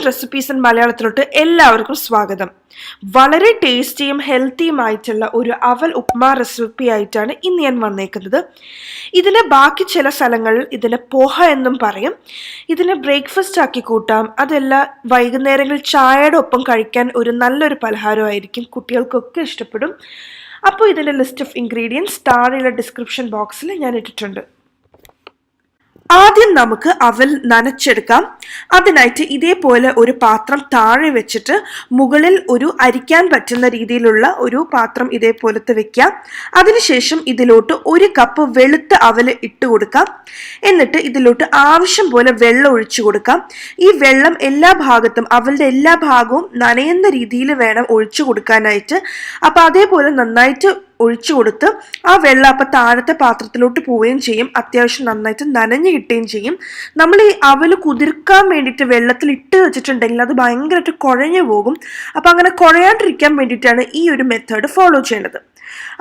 Recipes in മലയാളത്തിലോട്ട് എല്ലാവർക്കും സ്വാഗതം. വളരെ ടേസ്റ്റിയും ഹെൽത്തിയും ആയിട്ടുള്ള ഒരു അവൽ ഉപ്മാ റെസിപ്പി ആയിട്ടാണ് ഇന്ന് ഞാൻ വന്നേക്കുന്നത്. ഇതിനെ ബാക്കി ചില സ്ഥലങ്ങളിൽ ഇതിനെ പോഹ എന്നും പറയും. ഇതിനെ ബ്രേക്ക്ഫാസ്റ്റ് ആക്കി കൂട്ടാം. അതല്ല വൈകുന്നേരങ്ങളിൽ ചായയുടെ ഒപ്പം കഴിക്കാൻ ഒരു നല്ലൊരു പലഹാരമായിരിക്കും. കുട്ടികൾക്കൊക്കെ ഇഷ്ടപ്പെടും. അപ്പോൾ ഇതിൻ്റെ ലിസ്റ്റ് ഓഫ് ഇൻഗ്രീഡിയൻസ് താഴെയുള്ള ഡിസ്ക്രിപ്ഷൻ ബോക്സിൽ ഞാൻ ഇട്ടിട്ടുണ്ട്. ആദ്യം നമുക്ക് അവൽ നനച്ചെടുക്കാം. അതിനായിട്ട് ഇതേപോലെ ഒരു പാത്രം താഴെ വെച്ചിട്ട് മുകളിൽ ഒരു അരിക്കാൻ പറ്റുന്ന രീതിയിലുള്ള ഒരു പാത്രം ഇതേപോലത്തെ വെക്കാം. അതിനുശേഷം ഇതിലോട്ട് 1 കപ്പ് വെളുത്ത അവൽ ഇട്ട് കൊടുക്കാം. എന്നിട്ട് ഇതിലോട്ട് ആവശ്യം പോലെ വെള്ളം ഒഴിച്ചു കൊടുക്കാം. ഈ വെള്ളം എല്ലാ ഭാഗത്തും അവളുടെ എല്ലാ ഭാഗവും നനയുന്ന രീതിയിൽ വേണം ഒഴിച്ചു കൊടുക്കാനായിട്ട്. അപ്പം അതേപോലെ നന്നായിട്ട് ഒഴിച്ചു കൊടുത്ത് ആ വെള്ളം അപ്പം താഴത്തെ പാത്രത്തിലോട്ട് പോവുകയും ചെയ്യും. അത്യാവശ്യം നന്നായിട്ട് നനഞ്ഞു കിട്ടുകയും ചെയ്യും. നമ്മൾ ഈ അവൽ കുതിർക്കാൻ വേണ്ടിയിട്ട് വെള്ളത്തിൽ ഇട്ട് വെച്ചിട്ടുണ്ടെങ്കിൽ അത് ഭയങ്കരമായിട്ട് കുഴഞ്ഞു പോകും. അപ്പം അങ്ങനെ കുഴയാണ്ടിരിക്കാൻ വേണ്ടിയിട്ടാണ് ഈ ഒരു മെത്തേഡ് ഫോളോ ചെയ്യേണ്ടത്.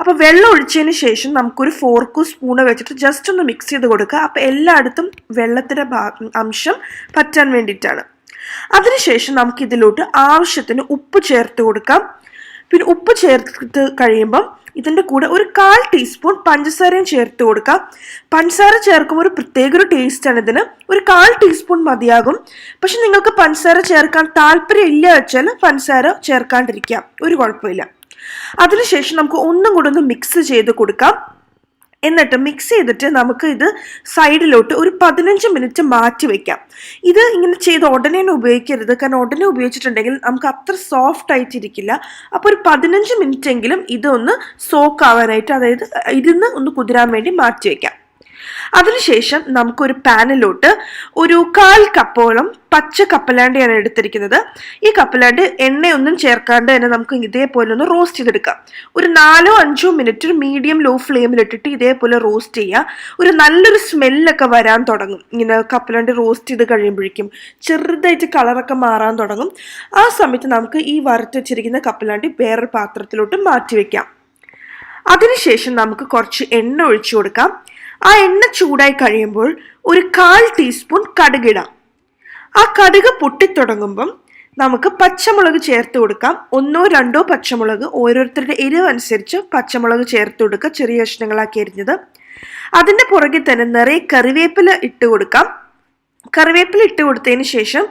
അപ്പോൾ വെള്ളം ഒഴിച്ചതിന് ശേഷം നമുക്കൊരു ഫോർക്കോ സ്പൂണോ വെച്ചിട്ട് ജസ്റ്റ് ഒന്ന് മിക്സ് ചെയ്ത് കൊടുക്കുക. അപ്പം എല്ലായിടത്തും വെള്ളത്തിൻ്റെ അംശം പറ്റാൻ വേണ്ടിയിട്ടാണ്. അതിനുശേഷം നമുക്ക് ഇതിലോട്ട് ആവശ്യത്തിന് ഉപ്പ് ചേർത്ത് കൊടുക്കാം. പിന്നെ ഉപ്പ് ചേർത്ത് കഴിയുമ്പം ഇതിൻ്റെ കൂടെ ഒരു 1/4 ടീസ്പൂൺ പഞ്ചസാരയും ചേർത്ത് കൊടുക്കാം. പഞ്ചസാര ചേർക്കുമ്പോൾ ഒരു പ്രത്യേക ഒരു ടേസ്റ്റാണ് ഇതിന്. ഒരു 1/4 ടീസ്പൂൺ മതിയാകും. പക്ഷെ നിങ്ങൾക്ക് പഞ്ചസാര ചേർക്കാൻ താല്പര്യം ഇല്ല വെച്ചാൽ പഞ്ചസാര ചേർക്കാണ്ടിരിക്കാം, ഒരു കുഴപ്പമില്ല. അതിനുശേഷം നമുക്ക് ഒന്നും കൂടെ ഒന്ന് മിക്സ് ചെയ്ത് കൊടുക്കാം. എന്നിട്ട് മിക്സ് ചെയ്തിട്ട് നമുക്ക് ഇത് സൈഡിലോട്ട് ഒരു 15 മിനിറ്റ് മാറ്റി വെക്കാം. ഇത് ഇങ്ങനെ ചെയ്ത് ഉടനെ തന്നെ ഉപയോഗിക്കരുത്. കാരണം ഉടനെ ഉപയോഗിച്ചിട്ടുണ്ടെങ്കിൽ നമുക്ക് അത്ര സോഫ്റ്റ് ആയിട്ടിരിക്കില്ല. അപ്പോൾ ഒരു 15 മിനിറ്റ് എങ്കിലും ഇതൊന്ന് സോക്ക് ആവാനായിട്ട്, അതായത് ഇതിന്ന് ഒന്ന് കുതിരാൻ വേണ്ടി മാറ്റി വെക്കാം. അതിനുശേഷം നമുക്കൊരു പാനിലോട്ട് ഒരു 1/4 കപ്പോളം പച്ച കപ്പലാണ്ടിയാണ് എടുത്തിരിക്കുന്നത്. ഈ കപ്പലാണ്ട് എണ്ണയൊന്നും ചേർക്കാണ്ട് തന്നെ നമുക്ക് ഇതേപോലെ ഒന്ന് റോസ്റ്റ് ചെയ്തെടുക്കാം. ഒരു 4-5 മിനിറ്റ് ഒരു മീഡിയം ലോ ഫ്ലെയിമിലിട്ടിട്ട് ഇതേപോലെ റോസ്റ്റ് ചെയ്യുക. ഒരു നല്ലൊരു സ്മെല്ലൊക്കെ വരാൻ തുടങ്ങും. ഇങ്ങനെ കപ്പലാണ്ട് റോസ്റ്റ് ചെയ്ത് കഴിയുമ്പോഴേക്കും ചെറുതായിട്ട് കളറൊക്കെ മാറാൻ തുടങ്ങും. ആ സമയത്ത് നമുക്ക് ഈ വറുത്ത് വെച്ചിരിക്കുന്ന കപ്പലാണ്ടി വേറൊരു പാത്രത്തിലോട്ട് മാറ്റി വെക്കാം. അതിനുശേഷം നമുക്ക് കുറച്ച് എണ്ണ ഒഴിച്ചു കൊടുക്കാം. ആ എണ്ണ ചൂടായി കഴിയുമ്പോൾ ഒരു 1/4 ടീസ്പൂൺ കടുകിടാം. ആ കടുക് പൊട്ടിത്തുടങ്ങുമ്പം നമുക്ക് പച്ചമുളക് ചേർത്ത് കൊടുക്കാം. 1-2 പച്ചമുളക്, ഓരോരുത്തരുടെ എരിവ് അനുസരിച്ച് പച്ചമുളക് ചേർത്ത് കൊടുക്കുക, ചെറിയ കഷ്ണങ്ങളാക്കി എരിഞ്ഞത്. അതിൻ്റെ പുറകെ തന്നെ നിറയെ കറിവേപ്പില ഇട്ട് കൊടുക്കാം. കറിവേപ്പില ഇട്ട് കൊടുത്തതിന് ശേഷം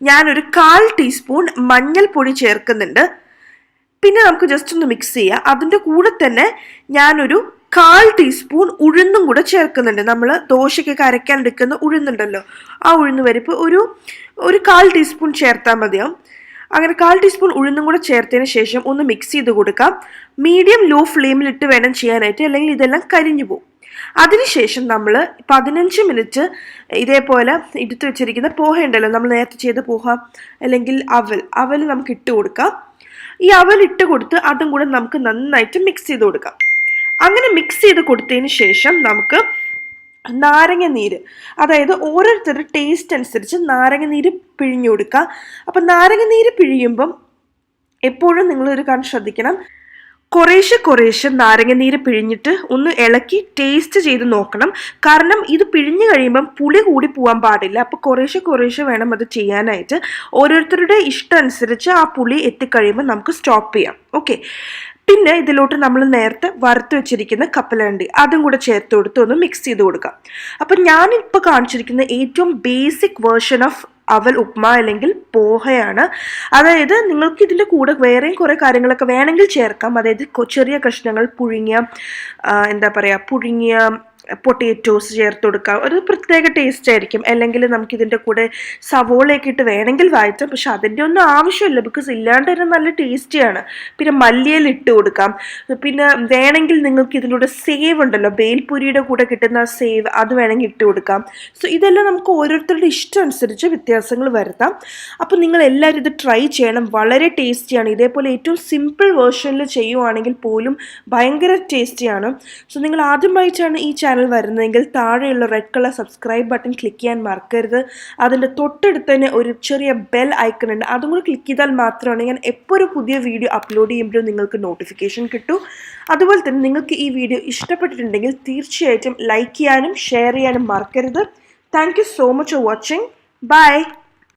ഞാനൊരു 1/4 ടീസ്പൂൺ മഞ്ഞൾപ്പൊടി ചേർക്കുന്നുണ്ട്. പിന്നെ നമുക്ക് ജസ്റ്റ് ഒന്ന് മിക്സ് ചെയ്യുക. അതിൻ്റെ കൂടെ തന്നെ ഞാനൊരു 1/4 ടീസ്പൂൺ ഉഴുന്നും കൂടെ ചേർക്കുന്നുണ്ട്. നമ്മൾ ദോശയ്ക്കൊക്കെ അരയ്ക്കാൻ എടുക്കുന്ന ഉഴുന്നുണ്ടല്ലോ, ആ ഉഴുന്ന് പരിപ്പ് ഒരു 1/4 ടീസ്പൂൺ ചേർത്താൽ മതിയാവും. അങ്ങനെ 1/4 ടീസ്പൂൺ ഉഴുന്നും കൂടെ ചേർത്തതിന് ശേഷം ഒന്ന് മിക്സ് ചെയ്ത് കൊടുക്കാം. മീഡിയം ലോ ഫ്ലെയിമിലിട്ട് വേണം ചെയ്യാനായിട്ട്, അല്ലെങ്കിൽ ഇതെല്ലാം കരിഞ്ഞു പോകും. അതിനുശേഷം നമ്മൾ 15 മിനിറ്റ് ഇതേപോലെ എടുത്ത് വെച്ചിരിക്കുന്ന പോഹ ഉണ്ടല്ലോ, നമ്മൾ നേരത്തെ ചെയ്ത പോഹ അല്ലെങ്കിൽ അവൽ നമുക്ക് ഇട്ട് കൊടുക്കാം. ഈ അവൽ ഇട്ട് കൊടുത്ത് അതും കൂടെ നമുക്ക് നന്നായിട്ട് മിക്സ് ചെയ്ത് കൊടുക്കാം. അങ്ങനെ മിക്സ് ചെയ്ത് കൊടുത്തതിന് ശേഷം നമുക്ക് നാരങ്ങ നീര്, അതായത് ഓരോരുത്തരുടെ ടേസ്റ്റ് അനുസരിച്ച് നാരങ്ങ നീര് പിഴിഞ്ഞു കൊടുക്കുക. അപ്പം നാരങ്ങ നീര് പിഴിയുമ്പം എപ്പോഴും നിങ്ങളൊരു കാര്യം ശ്രദ്ധിക്കണം, കുറേശ്ശെ നാരങ്ങ നീര് പിഴിഞ്ഞിട്ട് ഒന്ന് ഇളക്കി ടേസ്റ്റ് ചെയ്ത് നോക്കണം. കാരണം ഇത് പിഴിഞ്ഞു കഴിയുമ്പം പുളി കൂടി പോകാൻ പാടില്ല. അപ്പോൾ കുറേശ്ശെ വേണം അത് ചെയ്യാനായിട്ട്. ഓരോരുത്തരുടെ ഇഷ്ടം അനുസരിച്ച് ആ പുളി എത്തിക്കഴിയുമ്പോൾ നമുക്ക് സ്റ്റോപ്പ് ചെയ്യാം. ഓക്കെ. പിന്നെ ഇതിലോട്ട് നമ്മൾ നേരത്തെ വറുത്ത് വെച്ചിരിക്കുന്ന കപ്പലണ്ടി അതും കൂടെ ചേർത്ത് കൊടുത്ത് ഒന്ന് മിക്സ് ചെയ്ത് കൊടുക്കാം. അപ്പം ഞാനിപ്പോൾ കാണിച്ചിരിക്കുന്ന ഏറ്റവും ബേസിക് വേർഷൻ ഓഫ് അവൽ ഉപ്മ അല്ലെങ്കിൽ പോഹയാണ്. അതായത് നിങ്ങൾക്ക് ഇതിൻ്റെ കൂടെ വേറെയും കുറേ കാര്യങ്ങളൊക്കെ വേണമെങ്കിൽ ചേർക്കാം. അതായത് ചെറിയ കഷ്ണങ്ങൾ പുഴുങ്ങിയ പൊട്ടേറ്റോസ് ചേർത്ത് കൊടുക്കാം. ഒരു പ്രത്യേക ടേസ്റ്റ് ആയിരിക്കും. അല്ലെങ്കിൽ നമുക്കിതിൻ്റെ കൂടെ സവോളയൊക്കെ ഇട്ട് വേണമെങ്കിൽ വായിച്ചാം. പക്ഷെ അതിൻ്റെ ഒന്നും ആവശ്യമില്ല, ബിക്കോസ് ഇല്ലാണ്ട് തന്നെ നല്ല ടേസ്റ്റിയാണ്. പിന്നെ മല്ലിയില ഇട്ട് കൊടുക്കാം. പിന്നെ വേണമെങ്കിൽ നിങ്ങൾക്ക് ഇതിലൂടെ സേവ് ഉണ്ടല്ലോ, ബേൽപൂരിയുടെ കൂടെ കിട്ടുന്ന സേവ്, അത് വേണമെങ്കിൽ ഇട്ട് കൊടുക്കാം. സോ ഇതെല്ലാം നമുക്ക് ഓരോരുത്തരുടെ ഇഷ്ടം അനുസരിച്ച് വ്യത്യാസങ്ങൾ വരുത്താം. അപ്പോൾ നിങ്ങൾ എല്ലാവരും ഇത് ട്രൈ ചെയ്യണം. വളരെ ടേസ്റ്റിയാണ്. ഇതേപോലെ ഏറ്റവും സിമ്പിൾ വേർഷനിൽ ചെയ്യുവാണെങ്കിൽ പോലും ഭയങ്കര ടേസ്റ്റിയാണ്. സോ നിങ്ങൾ ആദ്യമായിട്ടാണ് ഈ ചാനൽ വരുന്നതെങ്കിൽ താഴെയുള്ള red colour subscribe button click ചെയ്യാൻ മറക്കരുത്. അതിൻ്റെ തൊട്ടടുത്ത് തന്നെ ഒരു ചെറിയ ബെൽ ഐക്കൺ ഉണ്ട്, അതും കൂടി ക്ലിക്ക് ചെയ്താൽ മാത്രമാണ് ഞാൻ എപ്പോൾ ഒരു പുതിയ വീഡിയോ അപ്ലോഡ് ചെയ്യുമ്പോഴും നിങ്ങൾക്ക് നോട്ടിഫിക്കേഷൻ കിട്ടും. അതുപോലെ തന്നെ നിങ്ങൾക്ക് ഈ വീഡിയോ ഇഷ്ടപ്പെട്ടിട്ടുണ്ടെങ്കിൽ തീർച്ചയായിട്ടും ലൈക്ക് ചെയ്യാനും ഷെയർ ചെയ്യാനും മറക്കരുത്. Thank you so much for watching. By.